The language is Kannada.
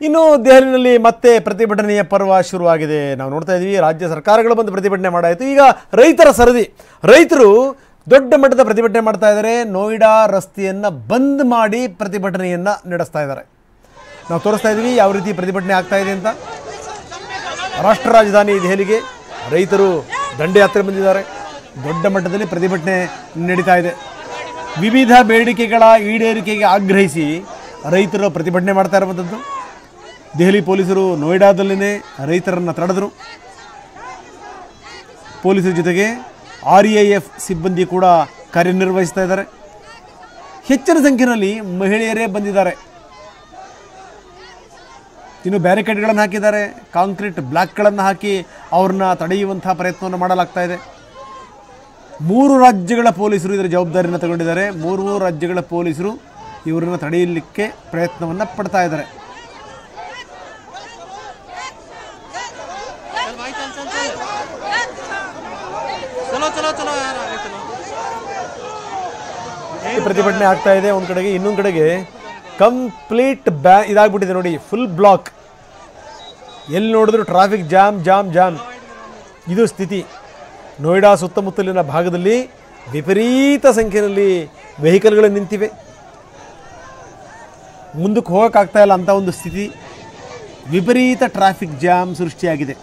ಇನ್ನು ದೆಹಲಿಯಲ್ಲಿ ಮತ್ತೆ ಪ್ರತಿಭಟನೆಯ ಪರ್ವ ಶುರುವಾಗಿದೆ. ನಾವು ನೋಡ್ತಾ ಇದ್ದೀವಿ, ರಾಜ್ಯ ಸರ್ಕಾರಗಳು ಬಂದು ಪ್ರತಿಭಟನೆ ಮಾಡಾಯಿತು. ಈಗ ರೈತರ ಸರದಿ. ರೈತರು ದೊಡ್ಡ ಮಟ್ಟದ ಪ್ರತಿಭಟನೆ ಮಾಡ್ತಾ ಇದ್ದಾರೆ. ನೋಯ್ಡಾ ರಸ್ತೆಯನ್ನು ಬಂದ್ ಮಾಡಿ ಪ್ರತಿಭಟನೆಯನ್ನು ನಡೆಸ್ತಾ ಇದ್ದಾರೆ. ನಾವು ತೋರಿಸ್ತಾ ಇದ್ದೀವಿ ಯಾವ ರೀತಿ ಪ್ರತಿಭಟನೆ ಆಗ್ತಾ ಇದೆ ಅಂತ. ರಾಷ್ಟ್ರ ರಾಜಧಾನಿ ದೆಹಲಿಗೆ ರೈತರು ದಂಡಯಾತ್ರೆ ಬಂದಿದ್ದಾರೆ. ದೊಡ್ಡ ಮಟ್ಟದಲ್ಲಿ ಪ್ರತಿಭಟನೆ ನಡೀತಾ ಇದೆ. ವಿವಿಧ ಬೇಡಿಕೆಗಳ ಈಡೇರಿಕೆಗೆ ಆಗ್ರಹಿಸಿ ರೈತರು ಪ್ರತಿಭಟನೆ ಮಾಡ್ತಾ ಇರುವಂಥದ್ದು. ದೆಹಲಿ ಪೊಲೀಸರು ನೋಯ್ಡಾದಲ್ಲಿನೇ ರೈತರನ್ನು ತಡೆದರು. ಪೊಲೀಸರ ಜೊತೆಗೆ RAF ಸಿಬ್ಬಂದಿ ಕೂಡ ಕಾರ್ಯನಿರ್ವಹಿಸ್ತಾ ಇದ್ದಾರೆ. ಹೆಚ್ಚಿನ ಸಂಖ್ಯೆಯಲ್ಲಿ ಮಹಿಳೆಯರೇ ಬಂದಿದ್ದಾರೆ. ಇನ್ನು ಬ್ಯಾರಿಕೇಡ್ಗಳನ್ನು ಹಾಕಿದ್ದಾರೆ. ಕಾಂಕ್ರೀಟ್ ಬ್ಲಾಕ್ಗಳನ್ನು ಹಾಕಿ ಅವ್ರನ್ನ ತಡೆಯುವಂಥ ಪ್ರಯತ್ನವನ್ನು ಮಾಡಲಾಗ್ತಾ ಇದೆ. 3 ರಾಜ್ಯಗಳ ಪೊಲೀಸರು ಇದರ ಜವಾಬ್ದಾರಿಯನ್ನು ತಗೊಂಡಿದ್ದಾರೆ. 3 ರಾಜ್ಯಗಳ ಪೊಲೀಸರು ಇವರನ್ನು ತಡೆಯಲಿಕ್ಕೆ ಪ್ರಯತ್ನವನ್ನು ಪಡ್ತಾ ಇದ್ದಾರೆ. ಪ್ರತಿಭಟನೆ ಆಗ್ತಾ ಇದೆ ಒಂದು ಕಡೆಗೆ. ಇನ್ನೊಂದು ಕಡೆಗೆ ಕಂಪ್ಲೀಟ್ ಇದಾಗ್ಬಿಟ್ಟಿದೆ ನೋಡಿ, ಫುಲ್ ಬ್ಲಾಕ್. ಎಲ್ಲಿ ನೋಡಿದ್ರು ಟ್ರಾಫಿಕ್ ಜಾಮ್ ಜಾಮ್ ಜಾಮ್. ಇದು ಸ್ಥಿತಿ. ನೋಯ್ಡಾ ಸುತ್ತಮುತ್ತಲಿನ ಭಾಗದಲ್ಲಿ ವಿಪರೀತ ಸಂಖ್ಯೆಯಲ್ಲಿ ವೆಹಿಕಲ್ಗಳು ನಿಂತಿವೆ. ಮುಂದಕ್ಕೆ ಹೋಗೋಕ್ಕಾಗ್ತಾ ಇಲ್ಲ ಅಂತ ಒಂದು ಸ್ಥಿತಿ. ವಿಪರೀತ ಟ್ರಾಫಿಕ್ ಜಾಮ್ ಸೃಷ್ಟಿಯಾಗಿದೆ.